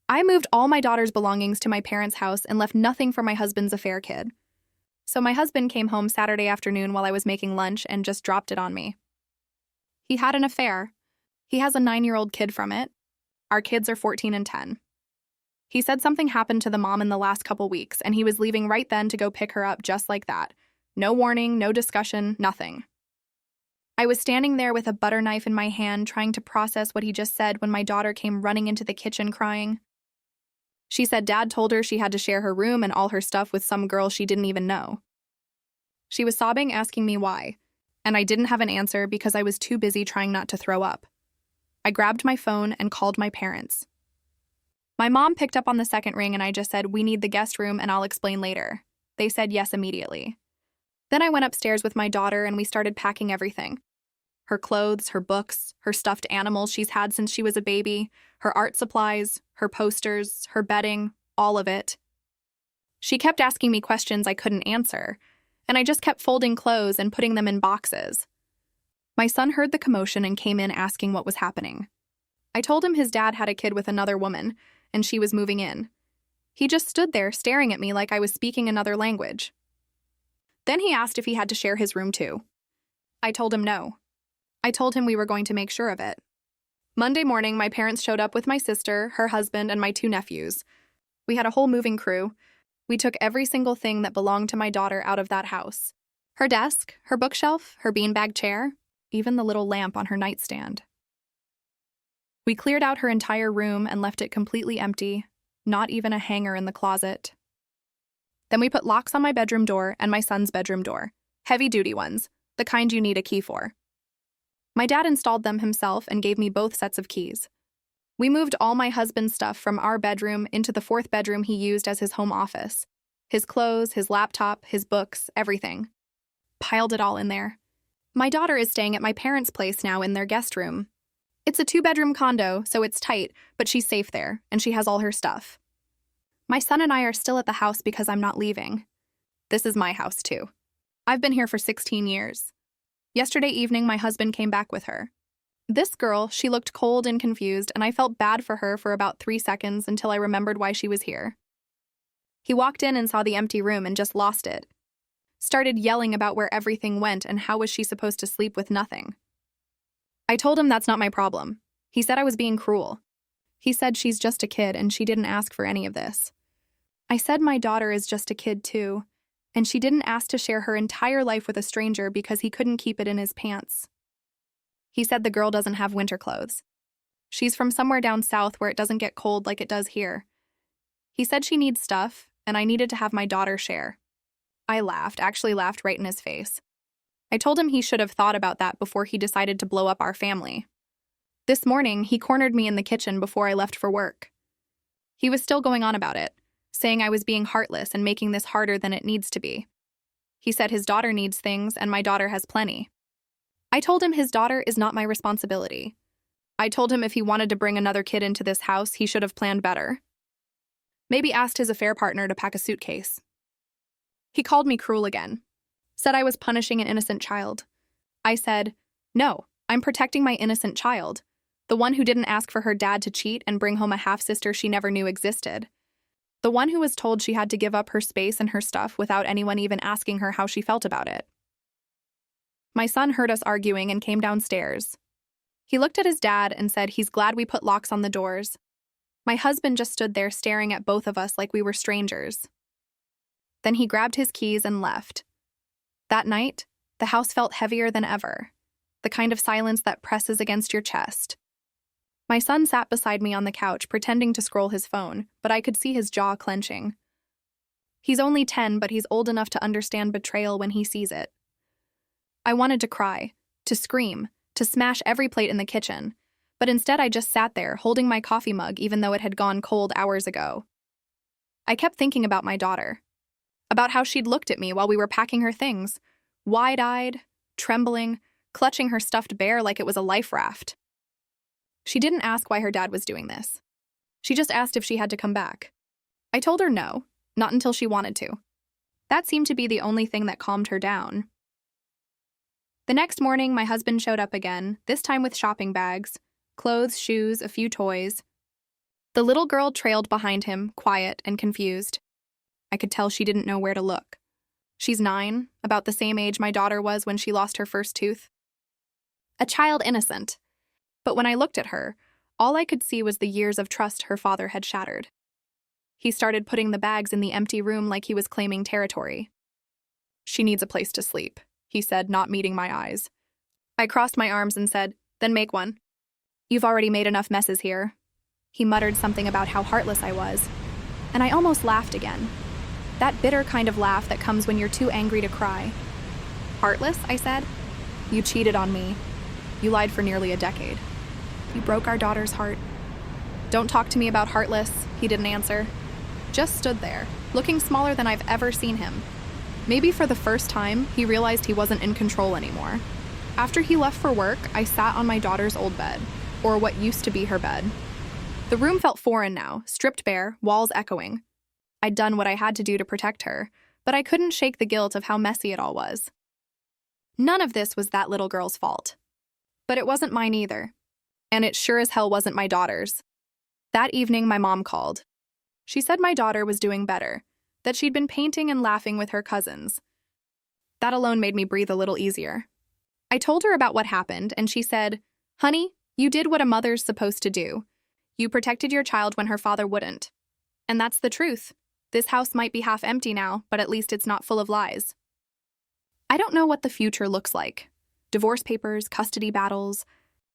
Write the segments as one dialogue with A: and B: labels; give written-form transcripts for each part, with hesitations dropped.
A: I moved all my daughter's belongings to my parents' house and left nothing for my husband's affair kid. So my husband came home Saturday afternoon while I was making lunch and just dropped it on me. He had an affair. He has a 9-year-old kid from it. Our kids are 14 and 10. He said something happened to the mom in the last couple weeks, and he was leaving right then to go pick her up just like that. No warning, no discussion, nothing. I was standing there with a butter knife in my hand trying to process what he just said when my daughter came running into the kitchen crying. She said Dad told her she had to share her room and all her stuff with some girl she didn't even know. She was sobbing, asking me why, and I didn't have an answer because I was too busy trying not to throw up. I grabbed my phone and called my parents. My mom picked up on the second ring and I just said, "We need the guest room and I'll explain later." They said yes immediately. Then I went upstairs with my daughter and we started packing everything. Her clothes, her books, her stuffed animals she's had since she was a baby, her art supplies, her posters, her bedding, all of it. She kept asking me questions I couldn't answer, and I just kept folding clothes and putting them in boxes. My son heard the commotion and came in asking what was happening. I told him his dad had a kid with another woman, and she was moving in. He just stood there staring at me like I was speaking another language. Then he asked if he had to share his room too. I told him no. I told him we were going to make sure of it. Monday morning, my parents showed up with my sister, her husband, and my 2 nephews. We had a whole moving crew. We took every single thing that belonged to my daughter out of that house. Her desk, her bookshelf, her beanbag chair, even the little lamp on her nightstand. We cleared out her entire room and left it completely empty, not even a hanger in the closet. Then we put locks on my bedroom door and my son's bedroom door, heavy-duty ones, the kind you need a key for. My dad installed them himself and gave me both sets of keys. We moved all my husband's stuff from our bedroom into the 4th bedroom he used as his home office. His clothes, his laptop, his books, everything. Piled it all in there. My daughter is staying at my parents' place now in their guest room. It's a 2-bedroom condo, so it's tight, but she's safe there, and she has all her stuff. My son and I are still at the house because I'm not leaving. This is my house, too. I've been here for 16 years. Yesterday evening, my husband came back with her. This girl, she looked cold and confused, and I felt bad for her for about 3 seconds until I remembered why she was here. He walked in and saw the empty room and just lost it. Started yelling about where everything went and how was she supposed to sleep with nothing. I told him that's not my problem. He said I was being cruel. He said she's just a kid and she didn't ask for any of this. I said my daughter is just a kid too, and she didn't ask to share her entire life with a stranger because he couldn't keep it in his pants. He said the girl doesn't have winter clothes. She's from somewhere down south where it doesn't get cold like it does here. He said she needs stuff, and I needed to have my daughter share. I laughed, actually laughed right in his face. I told him he should have thought about that before he decided to blow up our family. This morning, he cornered me in the kitchen before I left for work. He was still going on about it, saying I was being heartless and making this harder than it needs to be. He said his daughter needs things and my daughter has plenty. I told him his daughter is not my responsibility. I told him if he wanted to bring another kid into this house, he should have planned better. Maybe asked his affair partner to pack a suitcase. He called me cruel again. Said I was punishing an innocent child. I said, no, I'm protecting my innocent child, the one who didn't ask for her dad to cheat and bring home a half-sister she never knew existed. The one who was told she had to give up her space and her stuff without anyone even asking her how she felt about it. My son heard us arguing and came downstairs. He looked at his dad and said he's glad we put locks on the doors. My husband just stood there staring at both of us like we were strangers. Then he grabbed his keys and left. That night, the house felt heavier than ever, the kind of silence that presses against your chest. My son sat beside me on the couch pretending to scroll his phone, but I could see his jaw clenching. He's only 10, but he's old enough to understand betrayal when he sees it. I wanted to cry, to scream, to smash every plate in the kitchen, but instead I just sat there holding my coffee mug even though it had gone cold hours ago. I kept thinking about my daughter, about how she'd looked at me while we were packing her things, wide-eyed, trembling, clutching her stuffed bear like it was a life raft. She didn't ask why her dad was doing this. She just asked if she had to come back. I told her no, not until she wanted to. That seemed to be the only thing that calmed her down. The next morning, my husband showed up again, this time with shopping bags, clothes, shoes, a few toys. The little girl trailed behind him, quiet and confused. I could tell she didn't know where to look. She's 9, about the same age my daughter was when she lost her first tooth. A child innocent. But when I looked at her, all I could see was the years of trust her father had shattered. He started putting the bags in the empty room like he was claiming territory. "She needs a place to sleep," he said, not meeting my eyes. I crossed my arms and said, "Then make one. You've already made enough messes here." He muttered something about how heartless I was, and I almost laughed again. That bitter kind of laugh that comes when you're too angry to cry. "Heartless?" I said. "You cheated on me. You lied for nearly a decade. You broke our daughter's heart." "Don't talk to me about heartless," he didn't answer. Just stood there, looking smaller than I've ever seen him. Maybe for the first time, he realized he wasn't in control anymore. After he left for work, I sat on my daughter's old bed, or what used to be her bed. The room felt foreign now, stripped bare, walls echoing. I'd done what I had to do to protect her, but I couldn't shake the guilt of how messy it all was. None of this was that little girl's fault. But it wasn't mine either. And it sure as hell wasn't my daughter's. That evening, my mom called. She said my daughter was doing better, that she'd been painting and laughing with her cousins. That alone made me breathe a little easier. I told her about what happened, and she said, "Honey, you did what a mother's supposed to do. You protected your child when her father wouldn't. And that's the truth. This house might be half empty now, but at least it's not full of lies." I don't know what the future looks like. Divorce papers, custody battles,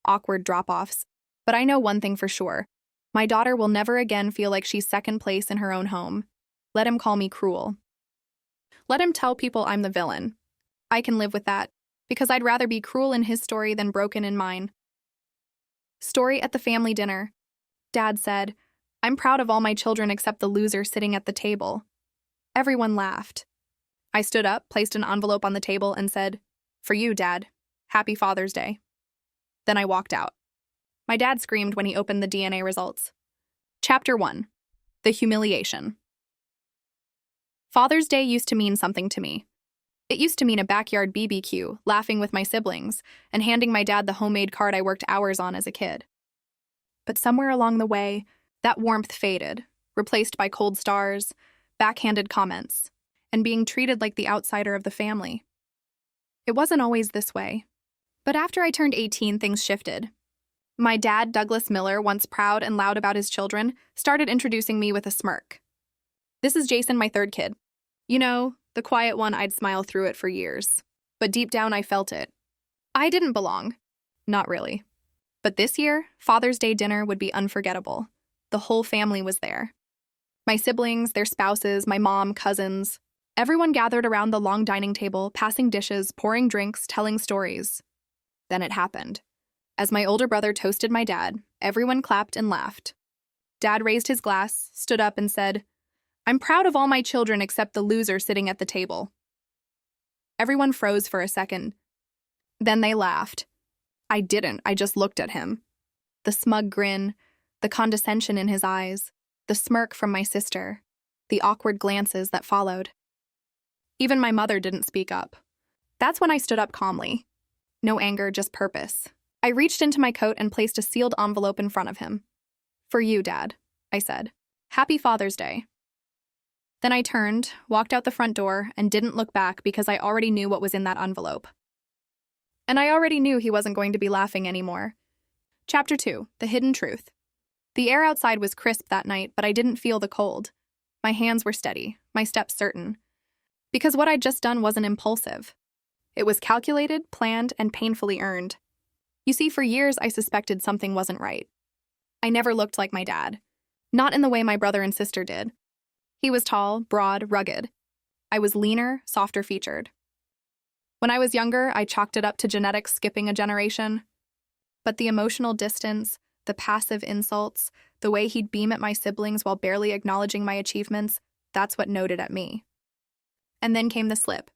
A: awkward drop-offs. But I know one thing for sure. My daughter will never again feel like she's second place in her own home. Let him call me cruel. Let him tell people I'm the villain. I can live with that, because I'd rather be cruel in his story than broken in mine. Story at the family dinner. Dad said, "I'm proud of all my children except the loser sitting at the table." Everyone laughed. I stood up, placed an envelope on the table, and said, "For you, Dad. Happy Father's Day." Then I walked out. My dad screamed when he opened the DNA results. Chapter 1. The Humiliation. Father's Day used to mean something to me. It used to mean a backyard BBQ, laughing with my siblings, and handing my dad the homemade card I worked hours on as a kid. But somewhere along the way, that warmth faded, replaced by cold stars, backhanded comments, and being treated like the outsider of the family. It wasn't always this way. But after I turned 18, things shifted. My dad, Douglas Miller, once proud and loud about his children, started introducing me with a smirk. "This is Jason, my third kid. You know, the quiet one I'd smile through it for years. But deep down I felt it. I didn't belong. Not really. But this year, Father's Day dinner would be unforgettable. The whole family was there. My siblings, their spouses, my mom, cousins. Everyone gathered around the long dining table, passing dishes, pouring drinks, telling stories. Then it happened. As my older brother toasted my dad, everyone clapped and laughed. Dad raised his glass, stood up, and said, "I'm proud of all my children except the loser sitting at the table." Everyone froze for a second. Then they laughed. I didn't, I just looked at him. The smug grin, the condescension in his eyes, the smirk from my sister, the awkward glances that followed. Even my mother didn't speak up. That's when I stood up calmly. No anger, just purpose. I reached into my coat and placed a sealed envelope in front of him. "For you, Dad," I said. "Happy Father's Day." Then I turned, walked out the front door, and didn't look back because I already knew what was in that envelope. And I already knew he wasn't going to be laughing anymore. Chapter 2. The Hidden Truth. The air outside was crisp that night, but I didn't feel the cold. My hands were steady, my steps certain. Because what I'd just done wasn't impulsive. It was calculated, planned, and painfully earned. You see, for years I suspected something wasn't right. I never looked like my dad. Not in the way my brother and sister did. He was tall, broad, rugged. I was leaner, softer featured. When I was younger, I chalked it up to genetics skipping a generation. But the emotional distance, the passive insults, the way he'd beam at my siblings while barely acknowledging my achievements, that's what noted at me. And then came the slip.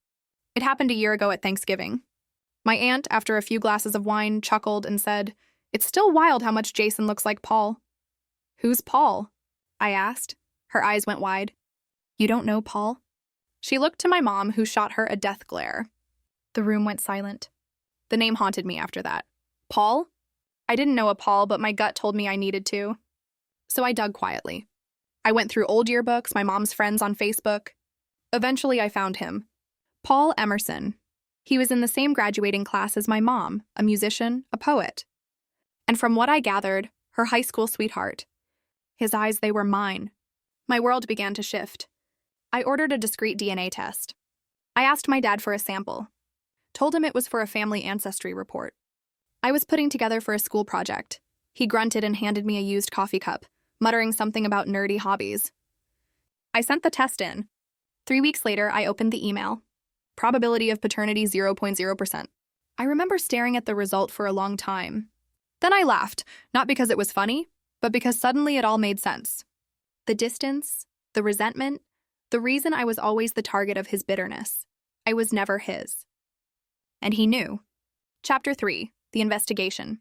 A: It happened a year ago at Thanksgiving. My aunt, after a few glasses of wine, chuckled and said, "It's still wild how much Jason looks like Paul." "Who's Paul?" I asked. Her eyes went wide. "You don't know Paul?" She looked to my mom, who shot her a death glare. The room went silent. The name haunted me after that. Paul? I didn't know a Paul, but my gut told me I needed to. So I dug quietly. I went through old yearbooks, my mom's friends on Facebook. Eventually, I found him. Paul Emerson. He was in the same graduating class as my mom, a musician, a poet. And from what I gathered, her high school sweetheart. His eyes, they were mine. My world began to shift. I ordered a discreet DNA test. I asked my dad for a sample. Told him it was for a family ancestry report. I was putting together for a school project. He grunted and handed me a used coffee cup, muttering something about nerdy hobbies. I sent the test in. 3 weeks later, I opened the email. Probability of paternity 0.0%. I remember staring at the result for a long time. Then I laughed, not because it was funny, but because suddenly it all made sense. The distance, the resentment, the reason I was always the target of his bitterness. I was never his. And he knew. Chapter 3, The Investigation.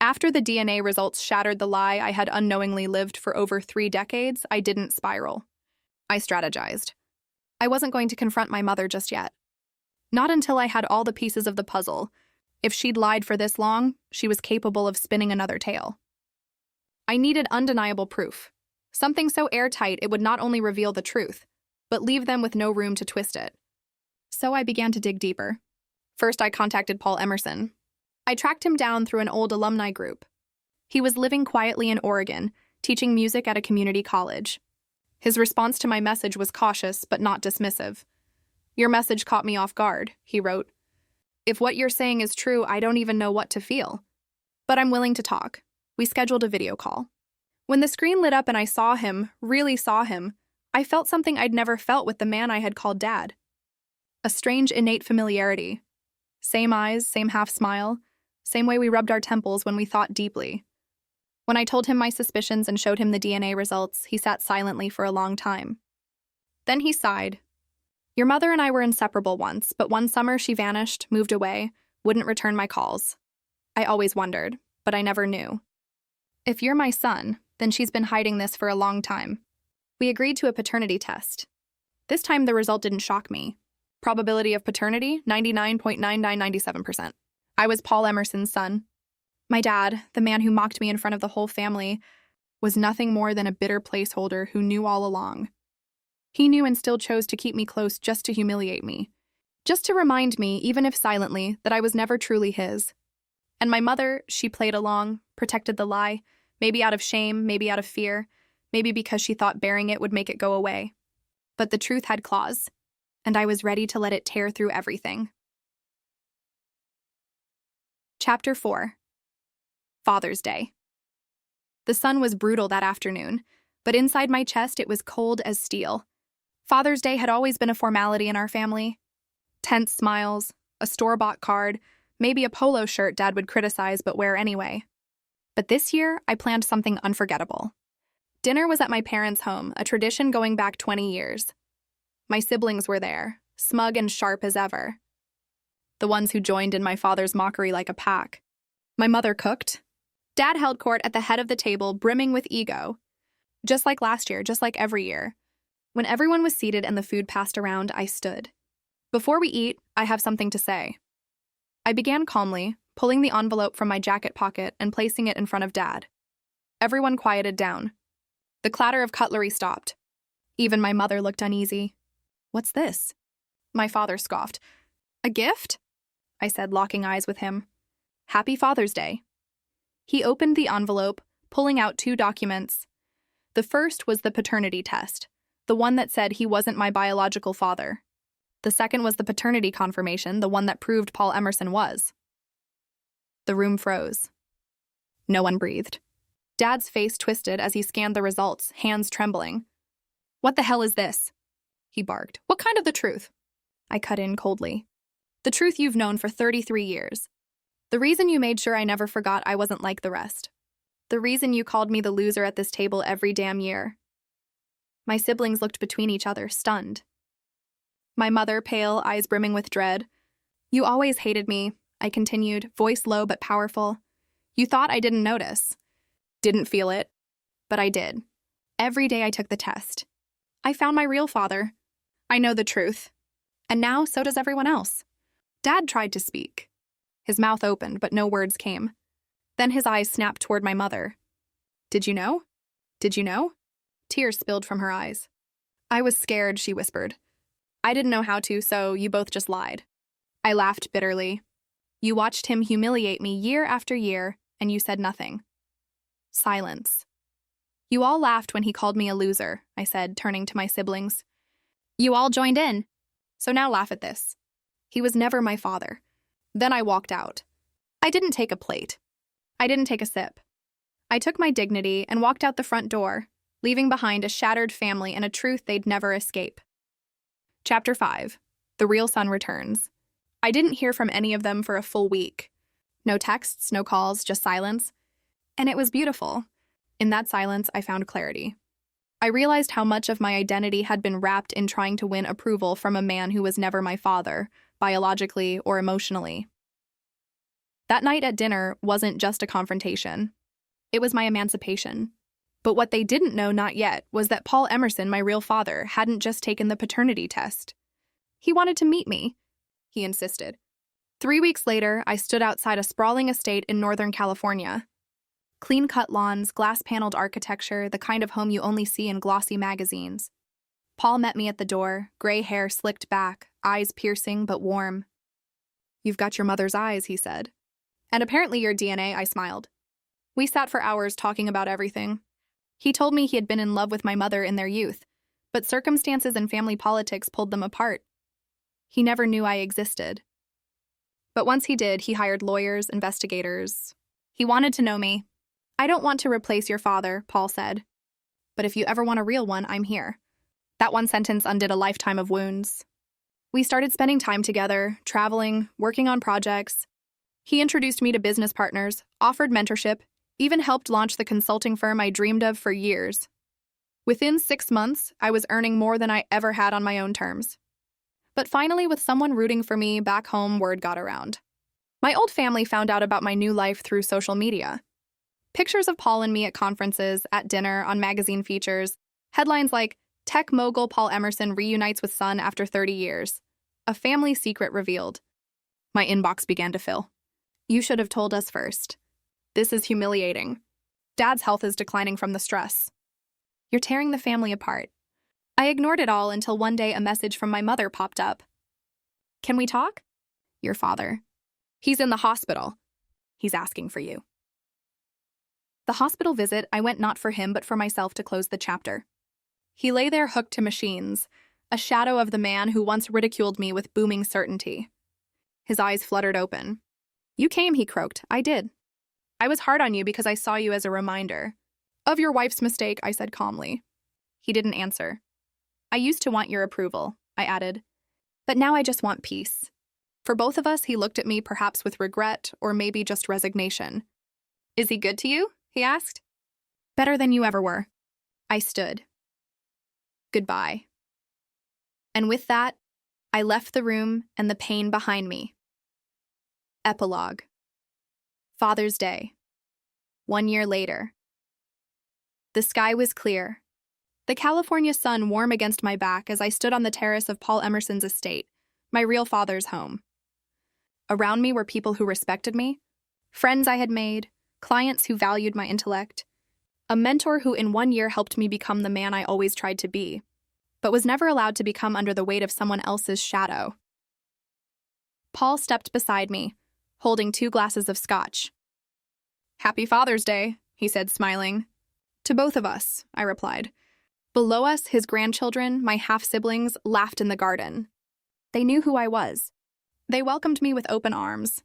A: After the DNA results shattered the lie I had unknowingly lived for over 3 decades, I didn't spiral. I strategized. I wasn't going to confront my mother just yet. Not until I had all the pieces of the puzzle. If she'd lied for this long, she was capable of spinning another tale. I needed undeniable proof. Something so airtight it would not only reveal the truth, but leave them with no room to twist it. So I began to dig deeper. First, I contacted Paul Emerson. I tracked him down through an old alumni group. He was living quietly in Oregon, teaching music at a community college. His response to my message was cautious, but not dismissive. "Your message caught me off guard," he wrote. "If what you're saying is true, I don't even know what to feel. But I'm willing to talk." We scheduled a video call. When the screen lit up and I saw him, really saw him, I felt something I'd never felt with the man I had called Dad. A strange innate familiarity. Same eyes, same half smile, same way we rubbed our temples when we thought deeply. When I told him my suspicions and showed him the DNA results, he sat silently for a long time. Then he sighed. "Your mother and I were inseparable once, but one summer she vanished, moved away, wouldn't return my calls. I always wondered, but I never knew. If you're my son, then she's been hiding this for a long time." We agreed to a paternity test. This time the result didn't shock me. Probability of paternity, 99.9997%. I was Paul Emerson's son. My dad, the man who mocked me in front of the whole family, was nothing more than a bitter placeholder who knew all along. He knew and still chose to keep me close just to humiliate me. Just to remind me, even if silently, that I was never truly his. And my mother, she played along, protected the lie, maybe out of shame, maybe out of fear, maybe because she thought bearing it would make it go away. But the truth had claws, and I was ready to let it tear through everything. Chapter 4. Father's Day. The sun was brutal that afternoon, but inside my chest it was cold as steel. Father's Day had always been a formality in our family. Tense smiles, a store-bought card, maybe a polo shirt Dad would criticize but wear anyway. But this year, I planned something unforgettable. Dinner was at my parents' home, a tradition going back 20 years. My siblings were there, smug and sharp as ever. The ones who joined in my father's mockery like a pack. My mother cooked. Dad held court at the head of the table, brimming with ego. Just like last year, just like every year. When everyone was seated and the food passed around, I stood. "Before we eat, I have something to say." I began calmly, pulling the envelope from my jacket pocket and placing it in front of Dad. Everyone quieted down. The clatter of cutlery stopped. Even my mother looked uneasy. "What's this?" My father scoffed. "A gift?" I said, locking eyes with him. "Happy Father's Day." He opened the envelope, pulling out 2 documents. The first was the paternity test, the one that said he wasn't my biological father. The second was the paternity confirmation, the one that proved Paul Emerson was. The room froze. No one breathed. Dad's face twisted as he scanned the results, hands trembling. "What the hell is this?" he barked. "What kind of the truth?" I cut in coldly. "The truth you've known for 33 years. The reason you made sure I never forgot I wasn't like the rest. The reason you called me the loser at this table every damn year." My siblings looked between each other, stunned. My mother, pale, eyes brimming with dread. "You always hated me," I continued, voice low but powerful. "You thought I didn't notice. Didn't feel it. But I did. Every day I took the test. I found my real father. I know the truth. And now so does everyone else." Dad tried to speak. His mouth opened, but no words came. Then his eyes snapped toward my mother. "Did you know? Did you know? Tears spilled from her eyes. I was scared, she whispered. I didn't know how to, so you both just lied. I laughed bitterly. You watched him humiliate me year after year, and you said nothing. Silence. You all laughed when he called me a loser, I said, turning to my siblings. You all joined in. So now laugh at this. He was never my father. Then I walked out. I didn't take a plate. I didn't take a sip. I took my dignity and walked out the front door, leaving behind a shattered family and a truth they'd never escape. Chapter 5. The Real Son Returns. I didn't hear from any of them for a full week. No texts, no calls, just silence. And it was beautiful. In that silence, I found clarity. I realized how much of my identity had been wrapped in trying to win approval from a man who was never my father, biologically or emotionally. That night at dinner wasn't just a confrontation. It was my emancipation. But what they didn't know not yet was that Paul Emerson, my real father, hadn't just taken the paternity test. He wanted to meet me, he insisted. 3 weeks later, I stood outside a sprawling estate in Northern California. Clean-cut lawns, glass-paneled architecture, the kind of home you only see in glossy magazines. Paul met me at the door, gray hair slicked back, eyes piercing but warm. You've got your mother's eyes, he said. And apparently your DNA, I smiled. We sat for hours talking about everything. He told me he had been in love with my mother in their youth, but circumstances and family politics pulled them apart. He never knew I existed. But once he did, he hired lawyers, investigators. He wanted to know me. I don't want to replace your father, Paul said. But if you ever want a real one, I'm here. That one sentence undid a lifetime of wounds. We started spending time together, traveling, working on projects. He introduced me to business partners, offered mentorship, even helped launch the consulting firm I dreamed of for years. Within 6 months, I was earning more than I ever had on my own terms. But finally, with someone rooting for me back home, word got around. My old family found out about my new life through social media. Pictures of Paul and me at conferences, at dinner, on magazine features, headlines like, Tech mogul Paul Emerson reunites with son after 30 years. A family secret revealed. My inbox began to fill. You should have told us first. This is humiliating. Dad's health is declining from the stress. You're tearing the family apart. I ignored it all until one day a message from my mother popped up. Can we talk? Your father. He's in the hospital. He's asking for you. The hospital visit, I went not for him but for myself to close the chapter. He lay there hooked to machines, a shadow of the man who once ridiculed me with booming certainty. His eyes fluttered open. You came, he croaked. I did. I was hard on you because I saw you as a reminder. Of your wife's mistake, I said calmly. He didn't answer. I used to want your approval, I added. But now I just want peace. For both of us, he looked at me perhaps with regret or maybe just resignation. Is he good to you? He asked. Better than you ever were. I stood. Goodbye. And with that, I left the room and the pain behind me. Epilogue. Father's Day. 1 year later. The sky was clear. The California sun warm against my back as I stood on the terrace of Paul Emerson's estate, my real father's home. Around me were people who respected me, friends I had made, clients who valued my intellect, a mentor who in 1 year helped me become the man I always tried to be, but was never allowed to become under the weight of someone else's shadow. Paul stepped beside me, holding 2 glasses of scotch. Happy Father's Day, he said, smiling. To both of us, I replied. Below us, his grandchildren, my half-siblings, laughed in the garden. They knew who I was. They welcomed me with open arms.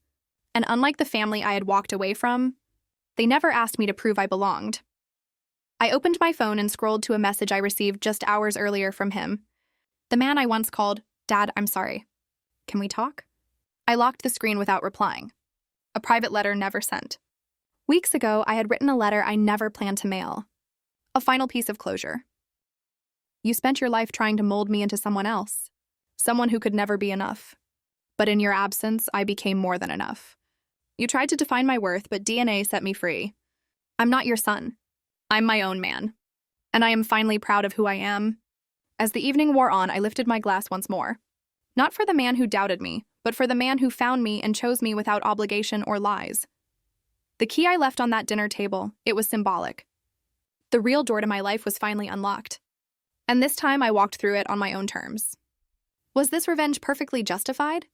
A: And unlike the family I had walked away from, they never asked me to prove I belonged. I opened my phone and scrolled to a message I received just hours earlier from him. The man I once called, Dad, I'm sorry. Can we talk? I locked the screen without replying. A private letter never sent. Weeks ago, I had written a letter I never planned to mail. A final piece of closure. You spent your life trying to mold me into someone else, someone who could never be enough. But in your absence, I became more than enough. You tried to define my worth, but DNA set me free. I'm not your son. I'm my own man. And I am finally proud of who I am. As the evening wore on, I lifted my glass once more. Not for the man who doubted me, but for the man who found me and chose me without obligation or lies. The key I left on that dinner table, it was symbolic. The real door to my life was finally unlocked. And this time I walked through it on my own terms. Was this revenge perfectly justified?